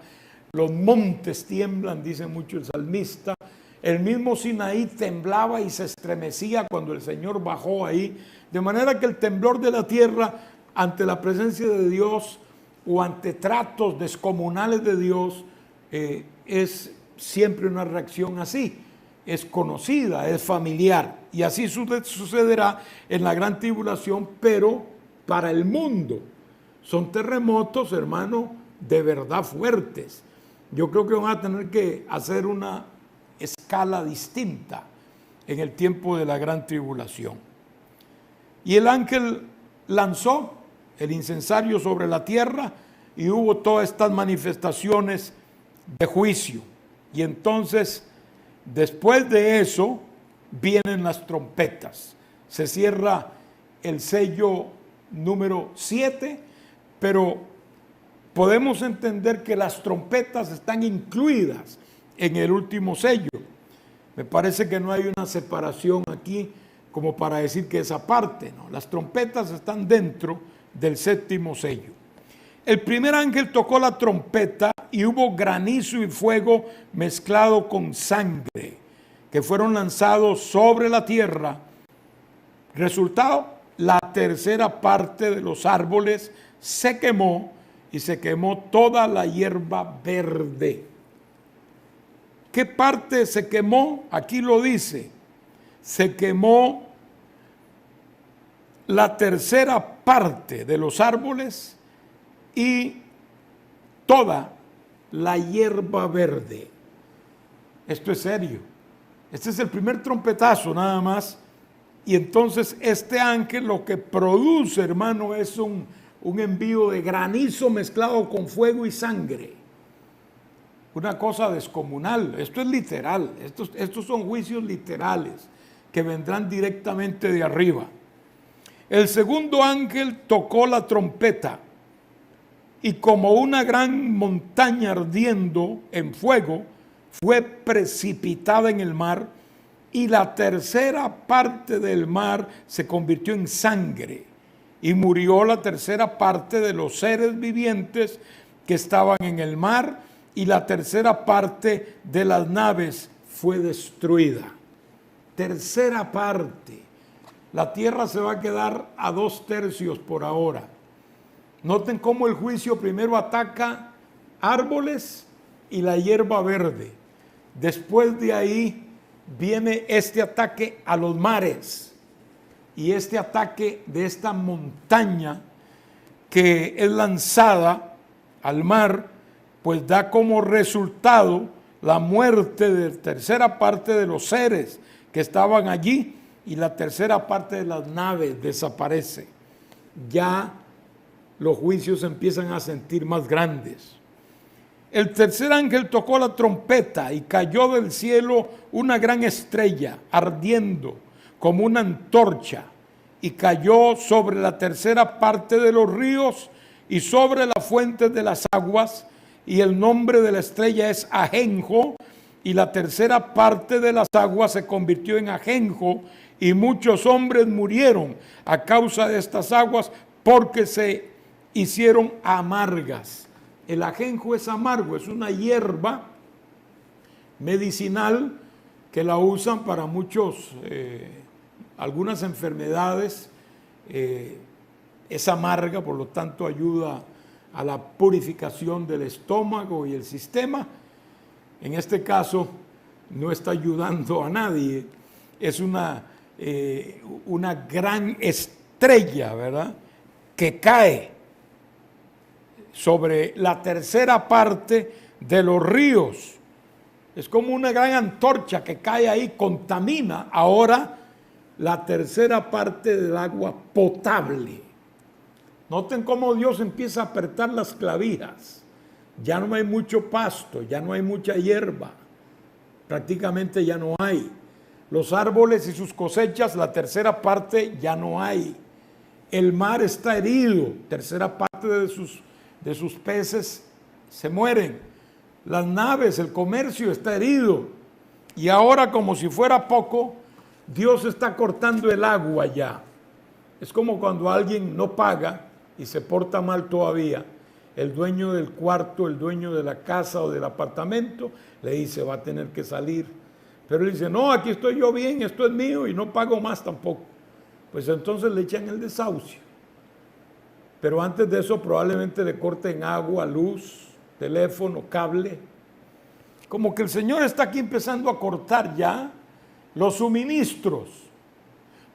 los montes tiemblan, dice mucho el salmista. El mismo Sinaí temblaba y se estremecía cuando el Señor bajó ahí, de manera que el temblor de la tierra ante la presencia de Dios o ante tratos descomunales de Dios es siempre una reacción así. Es conocida, es familiar, y así sucederá en la gran tribulación, pero para el mundo. Son terremotos, hermano, de verdad fuertes. Yo creo que van a tener que hacer una escala distinta en el tiempo de la gran tribulación. Y el ángel lanzó el incensario sobre la tierra y hubo todas estas manifestaciones de juicio. Y entonces, después de eso, vienen las trompetas. Se cierra el sello número 7, pero podemos entender que las trompetas están incluidas en el último sello. Me parece que no hay una separación aquí como para decir que esa parte, no. Las trompetas están dentro del séptimo sello. El primer ángel tocó la trompeta y hubo granizo y fuego mezclado con sangre, que fueron lanzados sobre la tierra. Resultado, la tercera parte de los árboles se quemó y se quemó toda la hierba verde. ¿Qué parte se quemó? Aquí lo dice. Se quemó la tercera parte de los árboles y toda la hierba verde. Esto es serio. Este es el primer trompetazo nada más. Y entonces este ángel lo que produce, hermano, es un envío de granizo mezclado con fuego y sangre. Una cosa descomunal. Esto es literal. Estos son juicios literales que vendrán directamente de arriba. El segundo ángel tocó la trompeta y como una gran montaña ardiendo en fuego fue precipitada en el mar y la tercera parte del mar se convirtió en sangre y murió la tercera parte de los seres vivientes que estaban en el mar y la tercera parte de las naves fue destruida. Tercera parte. La tierra se va a quedar a 2/3 por ahora. Noten cómo el juicio primero ataca árboles y la hierba verde. Después de ahí viene este ataque a los mares y este ataque de esta montaña que es lanzada al mar, pues da como resultado la muerte de la tercera parte de los seres que estaban allí y la tercera parte de las naves desaparece. Ya los juicios empiezan a sentir más grandes. El tercer ángel tocó la trompeta y cayó del cielo una gran estrella ardiendo como una antorcha y cayó sobre la tercera parte de los ríos y sobre las fuentes de las aguas, y el nombre de la estrella es Ajenjo, y la tercera parte de las aguas se convirtió en ajenjo y muchos hombres murieron a causa de estas aguas porque se hicieron amargas. El ajenjo es amargo, es una hierba medicinal que la usan para algunas enfermedades. Es amarga, por lo tanto ayuda a la purificación del estómago y el sistema. En este caso no está ayudando a nadie, es una gran estrella, ¿verdad?, que cae sobre la tercera parte de los ríos. Es como una gran antorcha que cae ahí, contamina ahora la tercera parte del agua potable. Noten cómo Dios empieza a apretar las clavijas. Ya no hay mucho pasto, ya no hay mucha hierba, prácticamente ya no hay. Los árboles y sus cosechas, la tercera parte ya no hay. El mar está herido, tercera parte de sus peces se mueren. Las naves, el comercio está herido. Y ahora, como si fuera poco, Dios está cortando el agua ya. Es como cuando alguien no paga y se porta mal todavía. El dueño del cuarto, el dueño de la casa o del apartamento, le dice, va a tener que salir. Pero él dice, no, aquí estoy yo bien, esto es mío y no pago más tampoco. Pues entonces le echan el desahucio. Pero antes de eso probablemente le corten agua, luz, teléfono, cable. Como que el Señor está aquí empezando a cortar ya los suministros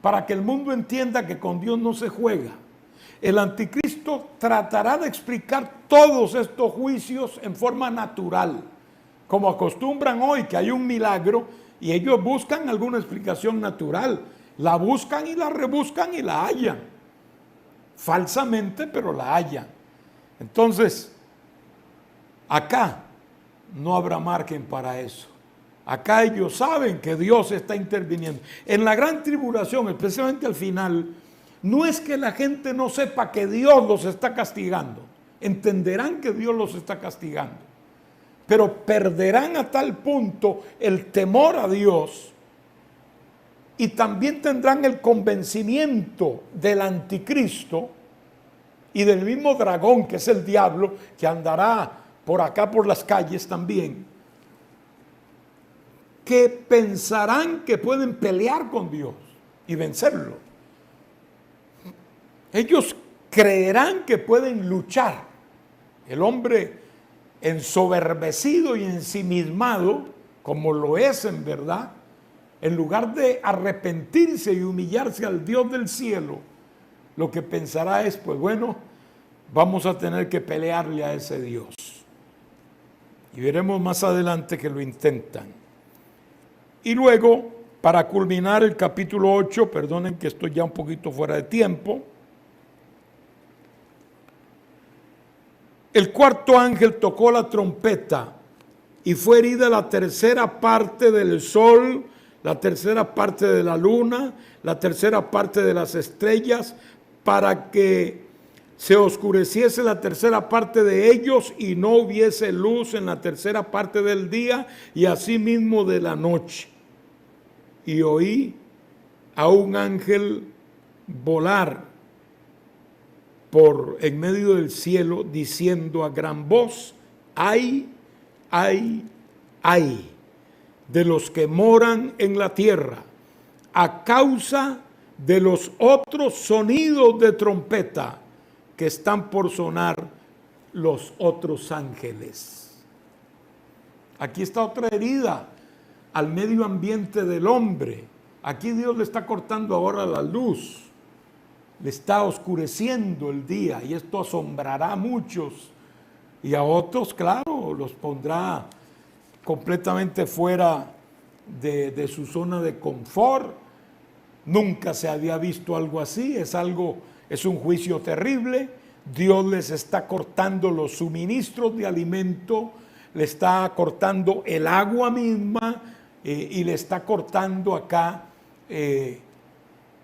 para que el mundo entienda que con Dios no se juega. El anticristo tratará de explicar todos estos juicios en forma natural, como acostumbran hoy, que hay un milagro y ellos buscan alguna explicación natural. La buscan y la rebuscan y la hallan. Falsamente, pero la hallan. Entonces, acá no habrá margen para eso. Acá ellos saben que Dios está interviniendo. En la gran tribulación, especialmente al final, no es que la gente no sepa que Dios los está castigando. Entenderán que Dios los está castigando. Pero perderán a tal punto el temor a Dios y también tendrán el convencimiento del anticristo y del mismo dragón que es el diablo, que andará por acá por las calles también, que pensarán que pueden pelear con Dios y vencerlo. Ellos creerán que pueden luchar. El hombre ensoberbecido y ensimismado, como lo es en verdad, en lugar de arrepentirse y humillarse al Dios del cielo, lo que pensará es, pues bueno, vamos a tener que pelearle a ese Dios. Y veremos más adelante que lo intentan. Y luego, para culminar el capítulo 8, perdonen que estoy ya un poquito fuera de tiempo, el cuarto ángel tocó la trompeta y fue herida la tercera parte del sol, la tercera parte de la luna, la tercera parte de las estrellas, para que se oscureciese la tercera parte de ellos y no hubiese luz en la tercera parte del día y asimismo de la noche. Y oí a un ángel volar por en medio del cielo diciendo a gran voz: ay, ay, ay de los que moran en la tierra a causa de los otros sonidos de trompeta que están por sonar los otros ángeles. Aquí está otra herida al medio ambiente del hombre. Aquí Dios le está cortando ahora la luz, le está oscureciendo el día, y esto asombrará a muchos, y a otros, claro, los pondrá completamente fuera de su zona de confort. Nunca se había visto algo así, es un juicio terrible. Dios les está cortando los suministros de alimento, le está cortando el agua misma, y le está cortando acá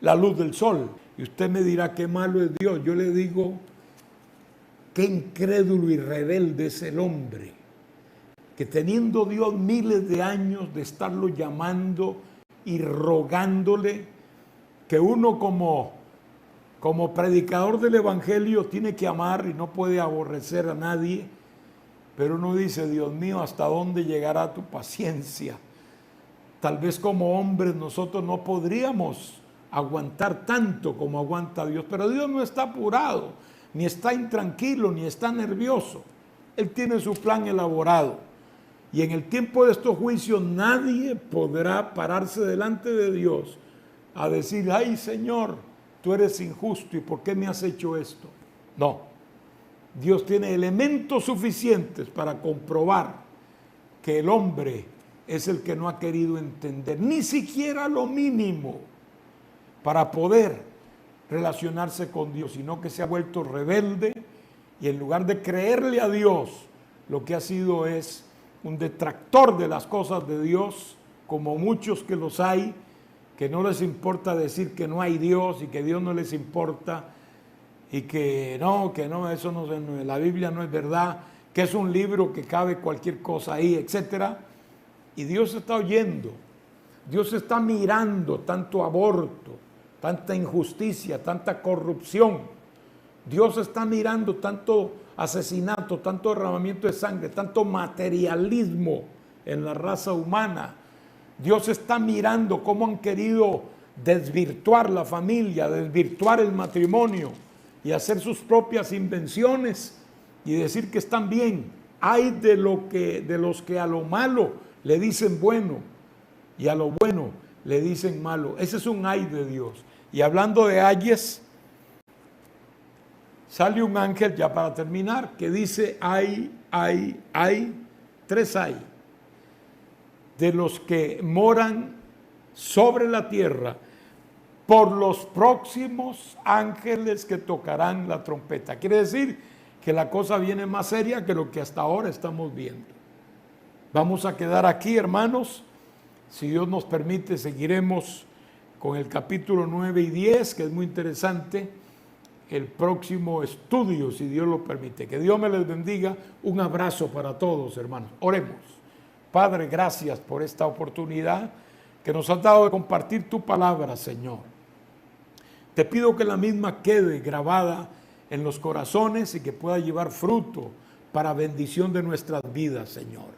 la luz del sol. Y usted me dirá, qué malo es Dios. Yo le digo, qué incrédulo y rebelde es el hombre, que teniendo Dios miles de años de estarlo llamando y rogándole, que uno como predicador del evangelio tiene que amar y no puede aborrecer a nadie, pero uno dice, Dios mío, ¿hasta dónde llegará tu paciencia? Tal vez como hombres nosotros no podríamos aguantar tanto como aguanta Dios, pero Dios no está apurado, ni está intranquilo, ni está nervioso. Él tiene su plan elaborado, y en el tiempo de estos juicios nadie podrá pararse delante de Dios a decir, ay Señor, tú eres injusto y ¿por qué me has hecho esto? No, Dios tiene elementos suficientes para comprobar que el hombre es el que no ha querido entender ni siquiera lo mínimo para poder relacionarse con Dios, sino que se ha vuelto rebelde, y en lugar de creerle a Dios, lo que ha sido es un detractor de las cosas de Dios, como muchos que los hay, que no les importa decir que no hay Dios y que Dios no les importa, y que no, eso no, la Biblia no es verdad, que es un libro que cabe cualquier cosa ahí, etcétera. Y Dios está oyendo, Dios está mirando tanto aborto, tanta injusticia, tanta corrupción. Dios está mirando tanto asesinato, tanto derramamiento de sangre, tanto materialismo en la raza humana. Dios está mirando cómo han querido desvirtuar la familia, desvirtuar el matrimonio y hacer sus propias invenciones y decir que están bien. Hay de los que a lo malo le dicen bueno y a lo bueno le dicen malo. Ese es un ay de Dios. Y hablando de ayes, sale un ángel, ya para terminar, que dice, hay, tres hay, de los que moran sobre la tierra, por los próximos ángeles que tocarán la trompeta. Quiere decir que la cosa viene más seria que lo que hasta ahora estamos viendo. Vamos a quedar aquí, hermanos. Si Dios nos permite, seguiremos con el capítulo 9 y 10, que es muy interesante, el próximo estudio, si Dios lo permite. Que Dios me les bendiga. Un abrazo para todos, hermanos. Oremos. Padre, gracias por esta oportunidad que nos has dado de compartir tu palabra, Señor. Te pido que la misma quede grabada en los corazones y que pueda llevar fruto para bendición de nuestras vidas, Señor.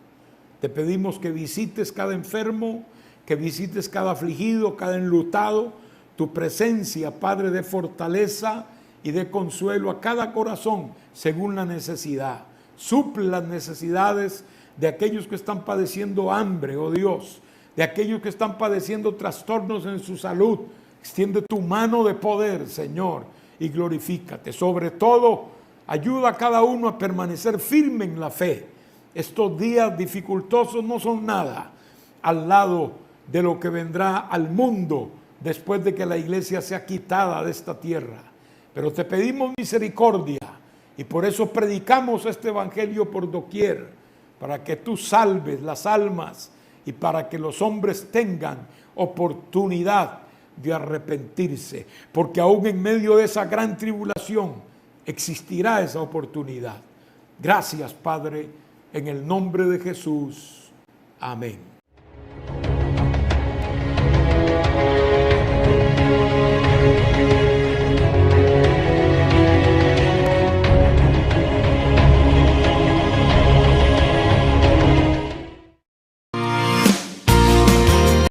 Te pedimos que visites cada enfermo, que visites cada afligido, cada enlutado. Tu presencia, Padre, de fortaleza y de consuelo a cada corazón según la necesidad. Suple las necesidades de aquellos que están padeciendo hambre, oh Dios, de aquellos que están padeciendo trastornos en su salud. Extiende tu mano de poder, Señor, y glorifícate. Sobre todo, ayuda a cada uno a permanecer firme en la fe. Estos días dificultosos no son nada al lado de lo que vendrá al mundo después de que la iglesia sea quitada de esta tierra. Pero te pedimos misericordia y por eso predicamos este evangelio por doquier, para que tú salves las almas y para que los hombres tengan oportunidad de arrepentirse, porque aún en medio de esa gran tribulación existirá esa oportunidad. Gracias, Padre, en el nombre de Jesús. Amén.